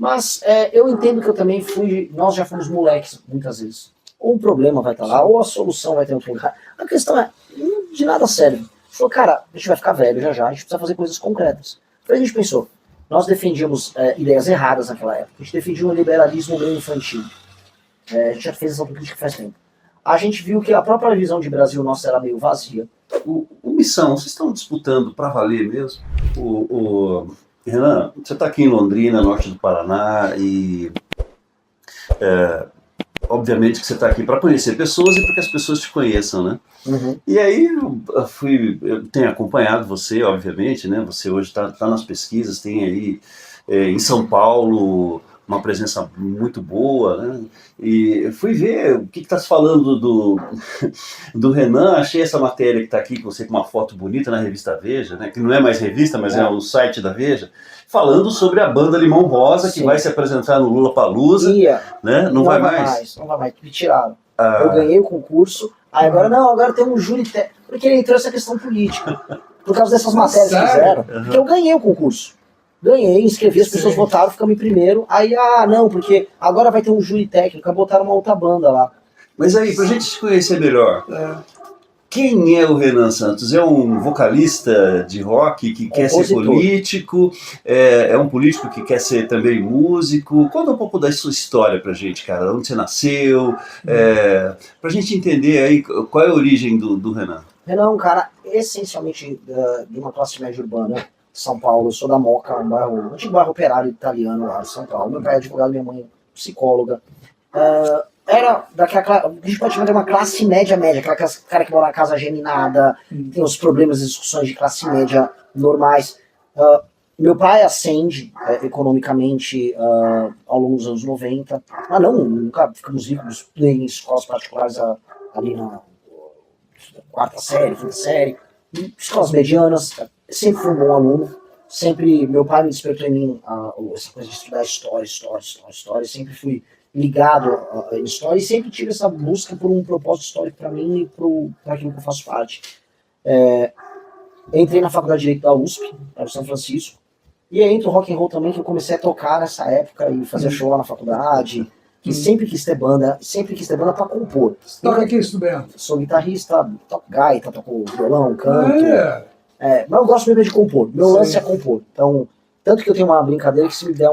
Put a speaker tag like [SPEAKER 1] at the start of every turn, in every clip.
[SPEAKER 1] Mas eu entendo que eu também fui, nós já fomos moleques muitas vezes. Ou um problema vai estar lá, ou a solução vai ter em outro lugar. A questão é, de nada serve. Falou, cara, a gente vai ficar velho já, a gente precisa fazer coisas concretas. Então a gente pensou, nós defendíamos ideias erradas naquela época. A gente defendia um liberalismo meio infantil. A gente já fez essa autocrítica faz tempo. A gente viu que a própria visão de Brasil nossa era meio vazia.
[SPEAKER 2] O Missão, vocês estão disputando para valer mesmo? Renan, você está aqui em Londrina, norte do Paraná, e obviamente que você está aqui para conhecer pessoas e para que as pessoas te conheçam, né?
[SPEAKER 1] Uhum.
[SPEAKER 2] E aí eu tenho acompanhado você, obviamente, né? Você hoje está nas pesquisas, tem aí em São Paulo uma presença muito boa, né? E fui ver o que está se falando do Renan, achei essa matéria que está aqui com você com uma foto bonita na revista Veja, né? Que não é mais revista, mas é o site da Veja, falando sobre a banda Limão Rosa, que vai se apresentar no Lollapalooza, né? Não vai mais.
[SPEAKER 1] Não vai mais, me tiraram. Eu ganhei o concurso, aí agora tem um júri técnico, porque ele entrou essa questão política, por causa dessas matérias que fizeram, porque eu ganhei o concurso. Ganhei, inscrevi, as pessoas votaram, ficamos em primeiro. Aí, não, porque agora vai ter um júri técnico, botaram uma outra banda lá.
[SPEAKER 2] Mas aí, pra gente se conhecer melhor, quem é o Renan Santos? É um vocalista de rock que quer ser político? É um político que quer ser também músico? Conta um pouco da sua história pra gente, cara. Onde você nasceu? Pra gente entender aí qual é a origem do Renan.
[SPEAKER 1] Renan é um cara essencialmente de uma classe média urbana. São Paulo, eu sou da Moca, um antigo bairro operário italiano lá de São Paulo. Meu pai é advogado, minha mãe psicóloga. Era daquela, a gente pode chamar de uma classe média, aquela cara que mora na casa geminada, tem os problemas e discussões de classe média normais. Meu pai ascende economicamente ao longo dos anos 90. Nunca ficamos ricos em escolas particulares ali na quarta série, quinta série. Escolas medianas, sempre fui um bom aluno, sempre, meu pai me despertou em mim essa coisa de estudar história, sempre fui ligado à história e sempre tive essa busca por um propósito histórico para mim e para aquilo que eu faço parte. Entrei na faculdade de Direito da USP, em São Francisco, e aí entra o rock and roll também, que eu comecei a tocar nessa época e fazer show lá na faculdade, que sempre quis ter banda para compor.
[SPEAKER 3] Toca que instrumento?
[SPEAKER 1] Sou guitarrista, toco gaita, toco violão, canto. Mas eu gosto mesmo de compor. Meu lance é compor. Então, tanto que eu tenho uma brincadeira que se me der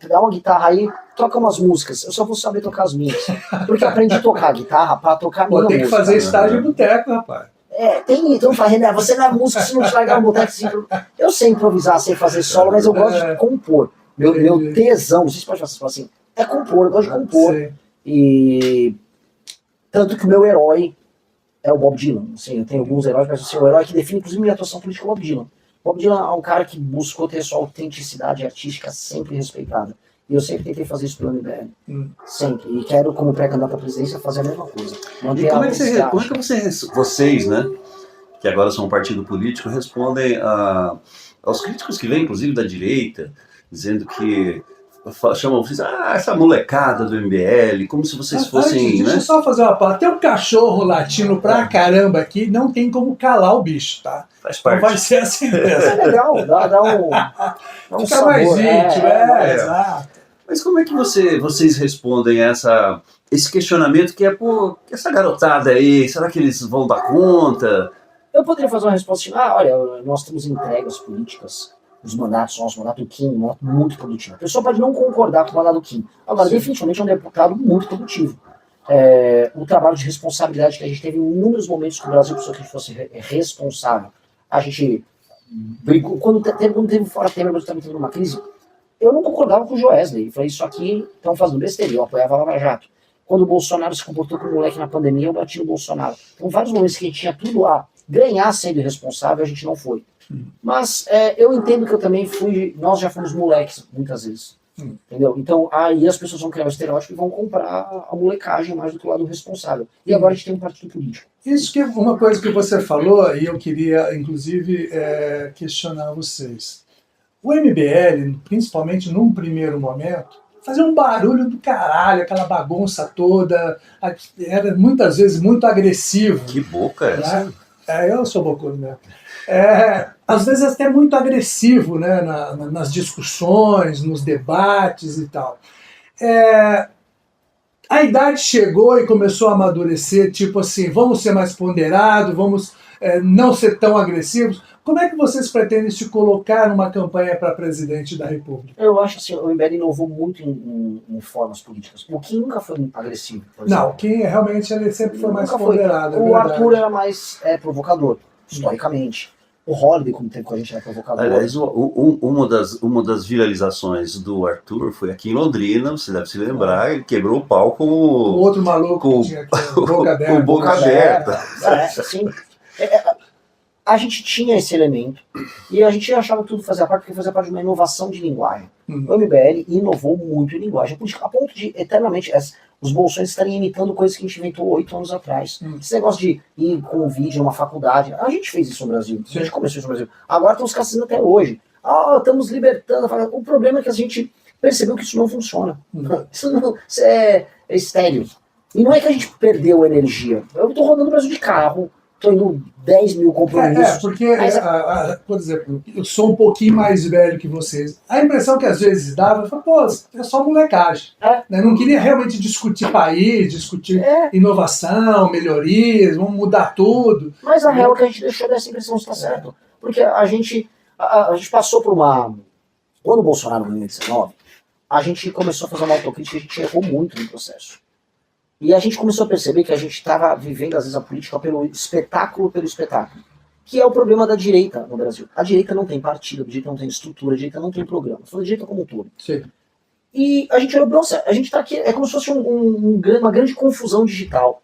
[SPEAKER 1] dá uma guitarra aí, toca umas músicas. Eu só vou saber tocar as minhas. Porque eu aprendi a tocar guitarra pra tocar minha música.
[SPEAKER 3] Tem que fazer estágio em boteco, rapaz.
[SPEAKER 1] Então fala, Renan, você não é músico se não te largar no boteco. Eu sei improvisar, sei fazer solo, mas eu gosto de compor. Meu tesão, não sei se pode falar assim, é compor, eu gosto de compor. Sim. E tanto que o meu herói é o Bob Dylan. Assim, eu tenho alguns heróis, mas o herói que define inclusive minha atuação política é o Bob Dylan. Bob Dylan é um cara que buscou ter sua autenticidade artística sempre respeitada. E eu sempre tentei fazer isso pelo MBL. Sempre. E quero, como pré-candidato à presidência, fazer a mesma coisa.
[SPEAKER 2] E como é que vocês, né, que agora são um partido político, respondem aos críticos que vêm, inclusive da direita, dizendo que chamam vocês, essa molecada do MBL, como se vocês fossem...
[SPEAKER 3] Deixa eu só fazer uma palavra. Tem um cachorro latindo pra caramba aqui, não tem como calar o bicho, tá?
[SPEAKER 2] Faz parte.
[SPEAKER 3] Não vai ser assim mesmo.
[SPEAKER 1] É legal, dá um
[SPEAKER 3] fica
[SPEAKER 1] sabor.
[SPEAKER 3] Mais íntimo, exato.
[SPEAKER 2] Mas como é que vocês respondem a esse questionamento que pô, essa garotada aí, será que eles vão dar conta?
[SPEAKER 1] Eu poderia fazer uma resposta assim, olha, nós temos entregas políticas, os mandatos, nosso mandato do Kim, um mandato muito produtivo. A pessoa pode não concordar com o mandato do Kim. Agora, definitivamente é um deputado muito produtivo. O trabalho de responsabilidade que a gente teve em inúmeros momentos que o Brasil precisou que a gente fosse responsável. A gente brigou, quando teve fora Temer, mas estava tendo uma crise, eu não concordava com o Joesley. Eu falei, isso aqui estão fazendo besteira, eu apoiava a Lava Jato. Quando o Bolsonaro se comportou como moleque na pandemia, eu bati no Bolsonaro. Então, vários momentos que a gente tinha tudo a ganhar sendo irresponsável, a gente não foi. Mas eu entendo que eu também fui, nós já fomos moleques muitas vezes. Entendeu? Então, aí as pessoas vão criar o estereótipo e vão comprar a molecagem mais do que o lado responsável. E agora a gente tem um partido político.
[SPEAKER 3] Isso que é uma coisa que você falou, e eu queria, inclusive, questionar vocês. O MBL, principalmente num primeiro momento, fazia um barulho do caralho, aquela bagunça toda, era muitas vezes muito agressivo.
[SPEAKER 2] Que boca é essa?
[SPEAKER 3] Né? Eu sou bocudo mesmo. Às vezes até muito agressivo, né, nas discussões, nos debates e tal. A idade chegou e começou a amadurecer, tipo assim, vamos ser mais ponderados, vamos não ser tão agressivos. Como é que vocês pretendem se colocar numa campanha para presidente da República?
[SPEAKER 1] Eu acho assim, o MBL inovou muito em formas políticas. O Kim nunca foi agressivo, por exemplo.
[SPEAKER 3] Não, o Kim realmente ele sempre foi mais ponderado.
[SPEAKER 1] O Arthur era mais provocador, historicamente. O Holiday, como teve com a gente, era provocador.
[SPEAKER 2] Aliás, uma das viralizações do Arthur foi aqui em Londrina, você deve se lembrar, ele quebrou o pau com
[SPEAKER 3] o outro maluco que tinha aqui, boca aberta.
[SPEAKER 2] Com boca aberta.
[SPEAKER 1] Assim, a gente tinha esse elemento e a gente achava que tudo fazia parte, porque fazia parte de uma inovação de linguagem. O MBL inovou muito em linguagem política, a ponto de, eternamente, os bolsões estarem imitando coisas que a gente inventou 8 anos atrás. Esse negócio de ir com um vídeo numa faculdade, a gente fez isso no Brasil, a gente começou isso no Brasil. Agora estão os caçando até hoje. Estamos libertando. O problema é que a gente percebeu que isso não funciona. Isso é estéril. E não é que a gente perdeu energia. Eu estou rodando o Brasil de carro, estou indo 10 mil compromissos.
[SPEAKER 3] Porque, por exemplo, eu sou um pouquinho mais velho que vocês. A impressão que às vezes dava, eu falei, pô, é só molecagem. Né? Não queria realmente discutir país, discutir inovação, melhorias, vamos mudar tudo.
[SPEAKER 1] Mas a real é que a gente deixou dessa impressão está certo. Porque a gente passou por uma... Quando o Bolsonaro em 2019, a gente começou a fazer uma autocrítica, a gente errou muito no processo. E a gente começou a perceber que a gente estava vivendo, às vezes, a política pelo espetáculo, que é o problema da direita no Brasil. A direita não tem partido, a direita não tem estrutura, a direita não tem programa. Foi a direita como um todo.
[SPEAKER 3] Sim.
[SPEAKER 1] E a gente olhou, nossa, a gente está aqui, é como se fosse uma grande confusão digital.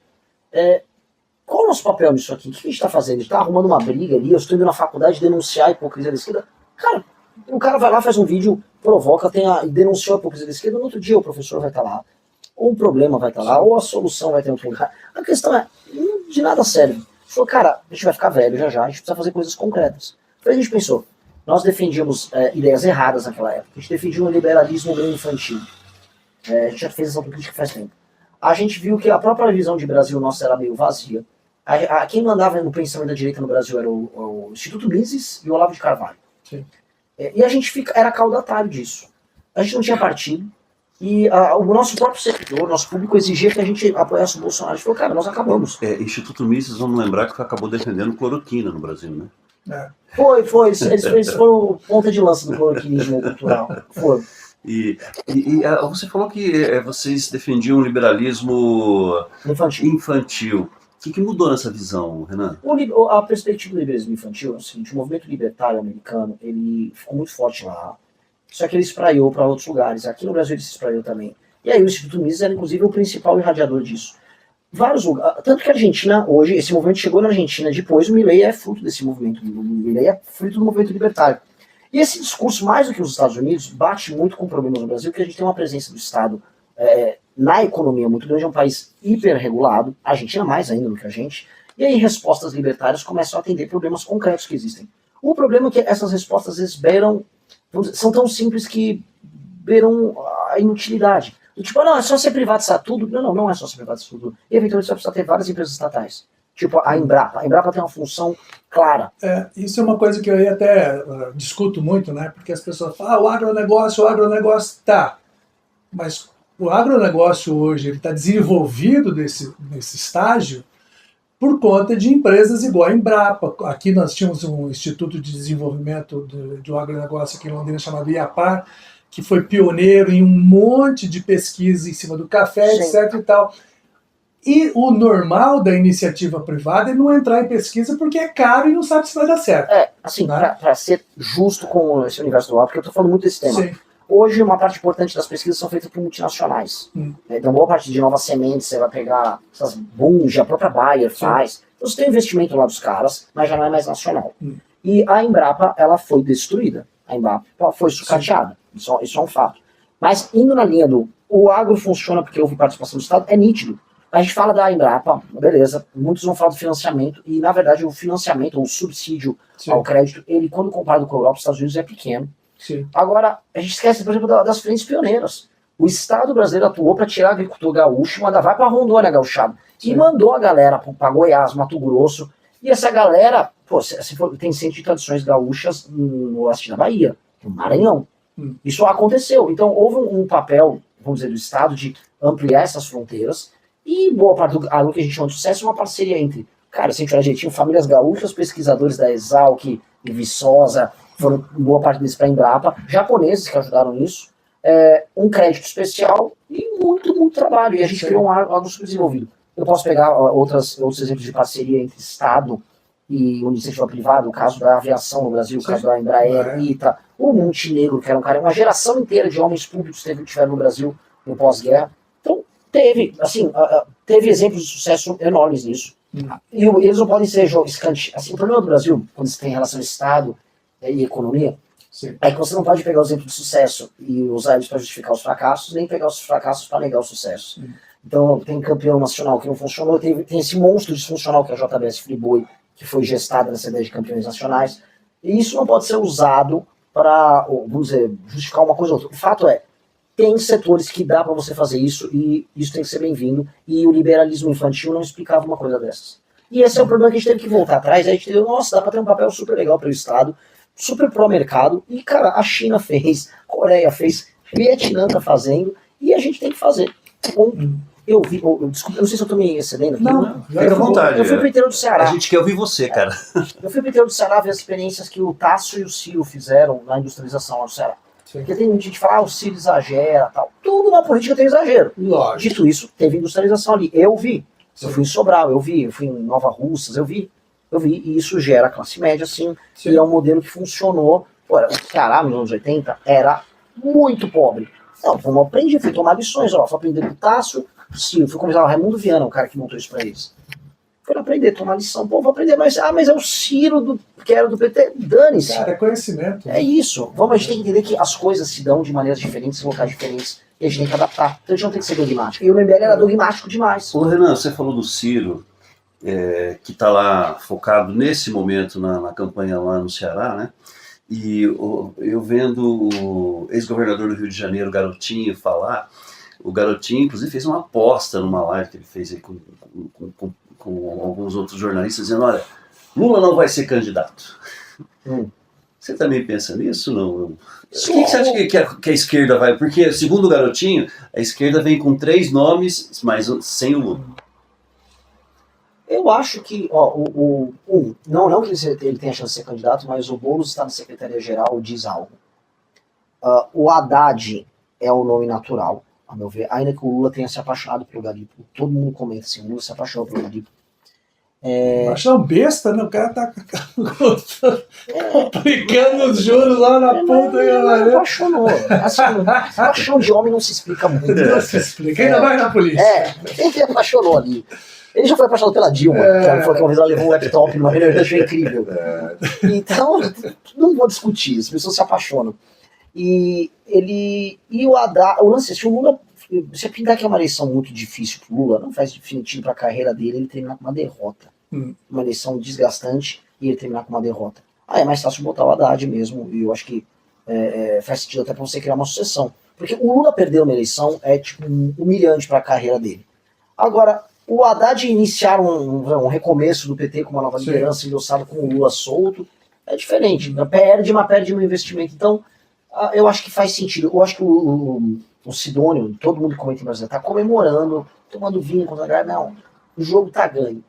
[SPEAKER 1] Qual é o nosso papel nisso aqui? O que a gente está fazendo? A gente está arrumando uma briga ali, eu estou indo na faculdade denunciar a hipocrisia da esquerda. Cara, o cara vai lá, faz um vídeo, provoca, denunciou a hipocrisia da esquerda, no outro dia o professor vai estar lá. Ou um problema vai estar lá, ou a solução vai ter em outro lugar. A questão é, de nada serve. A gente falou, cara, a gente vai ficar velho já, a gente precisa fazer coisas concretas. Então a gente pensou, nós defendíamos ideias erradas naquela época. A gente defendia um liberalismo meio infantil. A gente já fez essa autocrítica faz tempo. A gente viu que a própria visão de Brasil nossa era meio vazia. Quem mandava no pensamento da direita no Brasil era o Instituto Mises e o Olavo de Carvalho.
[SPEAKER 3] Sim.
[SPEAKER 1] E a gente era caudatário disso. A gente não tinha partido. E o nosso próprio servidor, nosso público exigia que a gente apoiasse o Bolsonaro. A gente falou, cara, nós acabamos.
[SPEAKER 2] Instituto Mises, vamos lembrar que acabou defendendo cloroquina no Brasil, né?
[SPEAKER 1] Foi. Eles foram ponta de lança do cloroquinismo cultural. Foi.
[SPEAKER 2] E você falou que vocês defendiam o liberalismo infantil. O que mudou nessa visão, Renan?
[SPEAKER 1] A perspectiva do liberalismo infantil é o seguinte, o movimento libertário americano, ele ficou muito forte lá. Só que ele espraiou para outros lugares. Aqui no Brasil ele se espraiou também. E aí o Instituto Mises era inclusive o principal irradiador disso. Vários lugares. Tanto que a Argentina, hoje, esse movimento chegou na Argentina. Depois o Milei é fruto desse movimento. O Milei é fruto do movimento libertário. E esse discurso, mais do que os Estados Unidos, bate muito com problemas no Brasil, porque a gente tem uma presença do Estado na economia muito grande, é um país hiperregulado, a Argentina mais ainda do que a gente, e aí respostas libertárias começam a atender problemas concretos que existem. O problema é que essas respostas, às vezes, são tão simples que beiram a inutilidade. Tipo, não, é só você privatizar tudo. Não é só você privatizar tudo. E eventualmente você precisa ter várias empresas estatais. Tipo a Embrapa. A Embrapa tem uma função clara.
[SPEAKER 3] Isso é uma coisa que eu até discuto muito, né? Porque as pessoas falam, o agronegócio tá. Mas o agronegócio hoje está desenvolvido nesse estágio por conta de empresas igual a Embrapa. Aqui nós tínhamos um Instituto de Desenvolvimento do Agronegócio aqui em Londrina chamado IAPAR, que foi pioneiro em um monte de pesquisa em cima do café,
[SPEAKER 1] Sim.
[SPEAKER 3] etc. e tal. E o normal da iniciativa privada é não entrar em pesquisa porque é caro e não sabe se vai dar certo.
[SPEAKER 1] Assim, para ser justo com esse universo do ar, porque eu estou falando muito desse tema.
[SPEAKER 3] Sim.
[SPEAKER 1] Hoje, uma parte importante das pesquisas são feitas por multinacionais. Então, boa parte de novas sementes, você vai pegar essas Bunge, a própria Bayer faz. Então, você tem investimento lá dos caras, mas já não é mais nacional. E a Embrapa, ela foi destruída. A Embrapa foi sucateada. Isso é um fato. Mas, indo na linha o agro funciona porque houve participação do Estado, é nítido. A gente fala da Embrapa, beleza, muitos vão falar do financiamento, e, na verdade, o financiamento, ou o subsídio ao crédito, ele, quando comparado com a Europa e os Estados Unidos, é pequeno.
[SPEAKER 3] Sim.
[SPEAKER 1] Agora, a gente esquece, por exemplo, das frentes pioneiras. O Estado brasileiro atuou para tirar agricultor gaúcho, vai para Rondônia gauchado. E mandou a galera para Goiás, Mato Grosso. E essa galera, pô, tem centro de tradições gaúchas no oeste da Bahia, no Maranhão. Isso aconteceu. Então houve um papel, vamos dizer, do Estado de ampliar essas fronteiras, e boa parte do que a gente chama de sucesso é uma parceria entre, cara, se a gente olhar jeitinho, famílias gaúchas, pesquisadores da Exalc, e Viçosa, foram boa parte deles para a Embrapa, japoneses que ajudaram nisso, um crédito especial e muito, muito trabalho. E a gente criou algo subdesenvolvido. Eu posso pegar outros exemplos de parceria entre Estado e iniciativa privada, o caso da aviação no Brasil, o caso da Embraer, ITA, o Montenegro, que era uma geração inteira de homens públicos que tiveram no Brasil no pós-guerra. Então, teve exemplos de sucesso enormes nisso. E eles não podem ser escanteados. Assim, o problema do Brasil, quando você tem relação Estado e economia, é que você não pode pegar o exemplo de sucesso e usar eles para justificar os fracassos, nem pegar os fracassos para negar o sucesso. Então, tem campeão nacional que não funcionou, tem esse monstro disfuncional que é a JBS Friboi, que foi gestada nessa ideia de campeões nacionais. E isso não pode ser usado para, vamos dizer, justificar uma coisa ou outra. O fato é, tem setores que dá para você fazer isso, e isso tem que ser bem-vindo, e o liberalismo infantil não explicava uma coisa dessas. E esse é o problema que a gente teve que voltar atrás. A gente teve, nossa, dá para ter um papel super legal para o Estado, super pró-mercado, e, cara, a China fez, a Coreia fez, Vietnã tá fazendo, e a gente tem que fazer. Eu vi, desculpa, eu não sei se eu tô me excedendo aqui.
[SPEAKER 3] Não,
[SPEAKER 2] fica à vontade.
[SPEAKER 1] Eu fui pro interior do Ceará.
[SPEAKER 2] A gente quer ouvir você, cara.
[SPEAKER 1] Eu fui pro interior do Ceará ver as experiências que o Tasso e o Ciro fizeram na industrialização lá do Ceará. Porque tem gente que fala, o Ciro exagera, tal. Tudo na política tem exagero.
[SPEAKER 3] Lógico.
[SPEAKER 1] Dito isso, teve industrialização ali. Eu vi. Eu fui em Sobral, eu fui em Nova Russas, eu vi, e isso gera classe média, sim. E é um modelo que funcionou. Pô, o Ceará, nos anos 80, era muito pobre. Não, vamos aprender, fui tomar lições, fui aprender com o Tasso, Ciro, fui conversar com o Raimundo Viana, o cara que montou isso pra eles. Fui aprender, tomar lição, pô, vou aprender, mas é o Ciro que era do PT, dane-se.
[SPEAKER 3] Cara, é conhecimento.
[SPEAKER 1] É isso, a gente tem que entender que as coisas se dão de maneiras diferentes, em locais diferentes, e a gente tem que adaptar. Então a gente não tem que ser dogmático. E o MBL era dogmático demais.
[SPEAKER 2] Ô Renan, você falou do Ciro, que está lá focado nesse momento na campanha lá no Ceará, né? E eu vendo o ex-governador do Rio de Janeiro, Garotinho, falar, o Garotinho, inclusive, fez uma aposta numa live que ele fez aí com alguns outros jornalistas, dizendo, olha, Lula não vai ser candidato. Você também pensa nisso? Não? O que você acha que a esquerda vai... Porque, segundo o Garotinho, a esquerda vem com 3 nomes, mas sem o Lula.
[SPEAKER 1] Eu acho que, não que ele tenha chance de ser candidato, mas o Boulos está na Secretaria-Geral, diz algo. O Haddad é o nome natural, a meu ver, ainda que o Lula tenha se apaixonado pelo Garipo. Todo mundo comenta assim, o Lula se apaixonou pelo Garipo.
[SPEAKER 3] Achar um besta, né? O cara tá aplicando os juros lá na ponta.
[SPEAKER 1] Ele apaixonou. Assim, paixão de homem não se explica muito.
[SPEAKER 3] Não se explica, ainda mais na polícia.
[SPEAKER 1] Ele apaixonou ali. Ele já foi apaixonado pela Dilma, que ela falou que uma vez ela levou um laptop numa reunião, achou incrível. Então, não vou discutir, as pessoas se apaixonam. E o Haddad, o lance, se o Lula, se pintar que é uma eleição muito difícil pro Lula, não faz sentido para a carreira dele ele terminar com uma derrota. Uma eleição desgastante e ele terminar com uma derrota. É mais fácil botar o Haddad mesmo, e eu acho que faz sentido até para você criar uma sucessão. Porque o Lula perder uma eleição é tipo humilhante para a carreira dele. Agora, o Haddad iniciar um recomeço do PT com uma nova liderança endossada com o Lula solto é diferente. Perde um investimento. Então, eu acho que faz sentido. Eu acho que o Sidônio, todo mundo que comenta em Brasília, está comemorando, tomando vinho contra a galera. Não, o jogo tá ganho.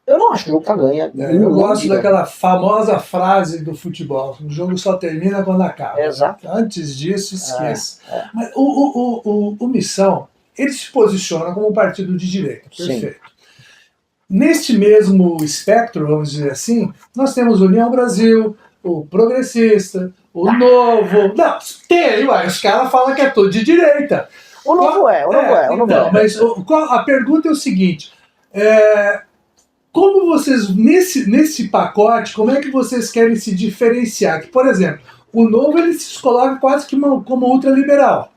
[SPEAKER 1] Eu não acho que o jogo tá ganho.
[SPEAKER 3] Eu gosto daquela famosa frase do futebol: o jogo só termina quando acaba.
[SPEAKER 1] Exato.
[SPEAKER 3] Antes disso, esqueça. Mas o Missão, ele se posiciona como um partido de direita. Perfeito. Sim. Neste mesmo espectro, vamos dizer assim, nós temos União Brasil, o Progressista, o Novo. Não, tem, os caras falam que é todo de direita.
[SPEAKER 1] O Novo é.
[SPEAKER 3] Mas a pergunta é o seguinte: como vocês, nesse pacote, como é que vocês querem se diferenciar? Que, por exemplo, o Novo ele se coloca quase que como ultraliberal,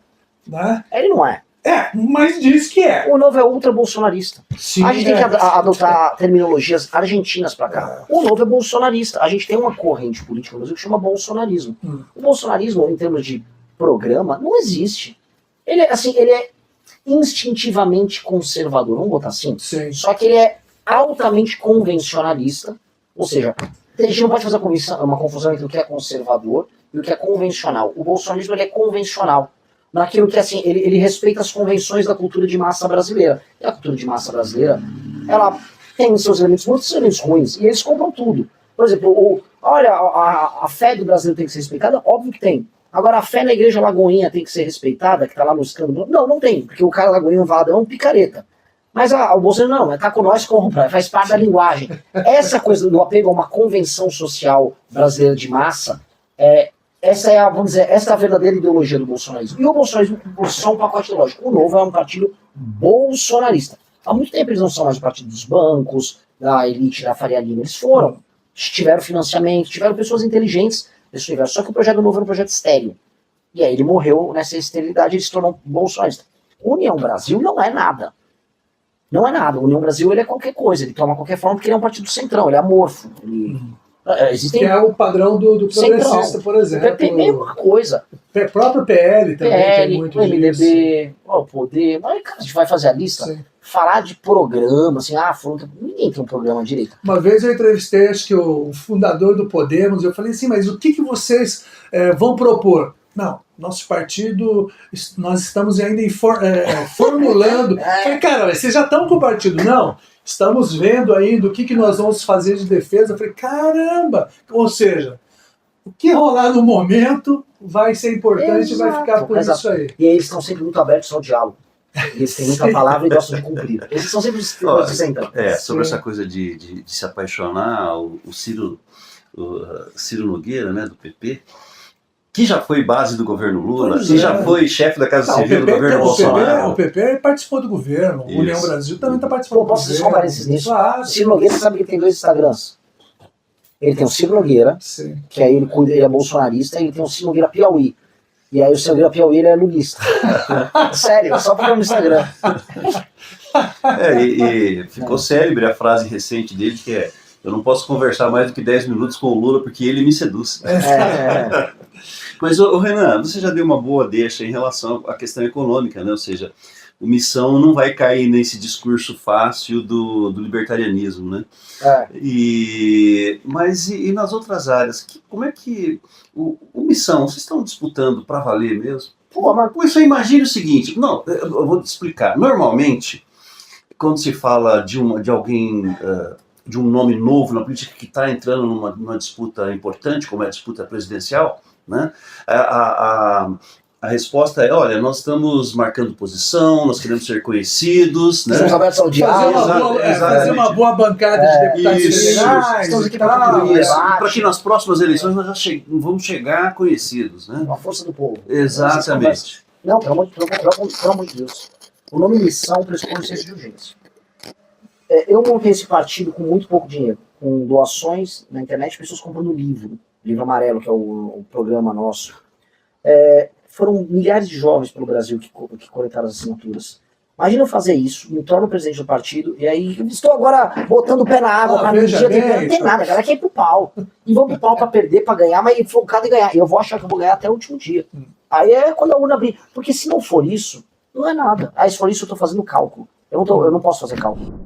[SPEAKER 3] né?
[SPEAKER 1] Ele não é.
[SPEAKER 3] Mas diz que é.
[SPEAKER 1] O Novo é ultra-bolsonarista. A gente tem que adotar terminologias argentinas pra cá. O Novo é bolsonarista. A gente tem uma corrente política no Brasil que chama bolsonarismo. O bolsonarismo, em termos de programa, não existe. Ele é instintivamente conservador, vamos botar assim.
[SPEAKER 3] Sim.
[SPEAKER 1] Só que ele é altamente convencionalista, ou seja, a gente não pode fazer uma confusão entre o que é conservador e o que é convencional. O bolsonarismo ele é convencional, naquilo que assim, ele respeita as convenções da cultura de massa brasileira. E a cultura de massa brasileira, ela tem seus elementos, muitos elementos ruins, e eles compram tudo. Por exemplo, olha, a fé do brasileiro tem que ser respeitada? Óbvio que tem. Agora, a fé na igreja Lagoinha tem que ser respeitada, que tá lá no escândalo? Não, não tem, porque o cara Lagoinha é um picareta. Mas o Bolsonaro não, tá com nós, compra, faz parte da linguagem. Essa coisa do apego a uma convenção social brasileira de massa, essa é a verdadeira ideologia do bolsonarismo. E o bolsonarismo é só um pacote ideológico. O Novo é um partido bolsonarista. Há muito tempo eles não são mais o partido dos bancos, da elite da Faria Lima. Eles tiveram financiamento, tiveram pessoas inteligentes nesse universo. Só que o projeto Novo era um projeto estéril. E aí ele morreu nessa esterilidade e se tornou bolsonarista. União Brasil não é nada. Não é nada. O União Brasil ele é qualquer coisa. Ele toma qualquer forma porque ele é um partido centrão. Ele é amorfo.
[SPEAKER 3] Que é o padrão do progressista,
[SPEAKER 1] centrão.
[SPEAKER 3] Por exemplo.
[SPEAKER 1] O PP é a mesma coisa.
[SPEAKER 3] O próprio PL também tem muito
[SPEAKER 1] o MDB,
[SPEAKER 3] disso.
[SPEAKER 1] o Poder. Mas, cara, a gente vai fazer a lista.
[SPEAKER 3] Sim.
[SPEAKER 1] Falar de programa, assim, ninguém tem um programa direito.
[SPEAKER 3] Uma vez eu entrevistei, acho que o fundador do Podemos, eu falei assim, mas o que vocês vão propor? Não, nosso partido, nós estamos ainda formulando. Falei, cara, vocês já estão com o partido? Não, estamos vendo ainda o que nós vamos fazer de defesa. Eu falei, caramba! Ou seja, o que rolar no momento vai ser importante e vai ficar por isso aí.
[SPEAKER 1] E eles estão sempre muito abertos ao diálogo. Eles têm muita palavra e gostam de cumprir. Eles são sempre
[SPEAKER 2] sobre essa coisa de se apaixonar, o Ciro Nogueira, né, do PP, que já foi base do governo Lula, que já foi chefe da Casa Civil do governo Bolsonaro.
[SPEAKER 3] O PP participou do governo, o União Brasil também está participando do governo.
[SPEAKER 1] Posso só parênteses nisso?
[SPEAKER 3] Claro.
[SPEAKER 1] Ciro Nogueira, você sabe que ele tem 2 Instagrams. Ele tem o Ciro Nogueira,
[SPEAKER 3] Sim.
[SPEAKER 1] que aí ele é bolsonarista, e ele tem o Ciro Nogueira Piauí. E aí o Ciro Nogueira Piauí ele é lulista. Sério, só porque no Instagram.
[SPEAKER 2] E ficou célebre a frase recente dele, que é: eu não posso conversar mais do que 10 minutos com o Lula porque ele me seduz. Mas, Renan, você já deu uma boa deixa em relação à questão econômica, né? Ou seja, o Missão não vai cair nesse discurso fácil do libertarianismo, né? Mas nas outras áreas, como é que o Missão, vocês estão disputando para valer mesmo? Mas você imagina o seguinte, não, eu vou te explicar. Normalmente, quando se fala de alguém, de um nome novo na política que está entrando numa disputa importante, como é a disputa presidencial, né? A resposta é, olha, nós estamos marcando posição, nós queremos ser conhecidos, né?
[SPEAKER 1] Estamos abertos ao diálogo.
[SPEAKER 3] Fazer uma boa bancada de deputados federais.
[SPEAKER 1] Estamos aqui para
[SPEAKER 2] que nas próximas eleições nós já vamos chegar conhecidos, né?
[SPEAKER 1] A força do povo.
[SPEAKER 2] Exatamente.
[SPEAKER 1] Não, pelo amor de Deus. O nome Missão pressupõe um senso de urgência. Eu montei esse partido com muito pouco dinheiro, com doações na internet, pessoas comprando livro amarelo, que é o programa nosso. Foram milhares de jovens pelo Brasil que coletaram as assinaturas. Imagina eu fazer isso, me torno presidente do partido, e aí estou agora botando o pé na água, para não tem nada, a galera quer ir pro pau. E vão pro pau para perder, para ganhar, mas focado em ganhar. E eu vou achar que eu vou ganhar até o último dia. Aí é quando a urna abrir. Porque se não for isso, não é nada. Se for isso, eu estou fazendo cálculo. Eu não posso fazer cálculo.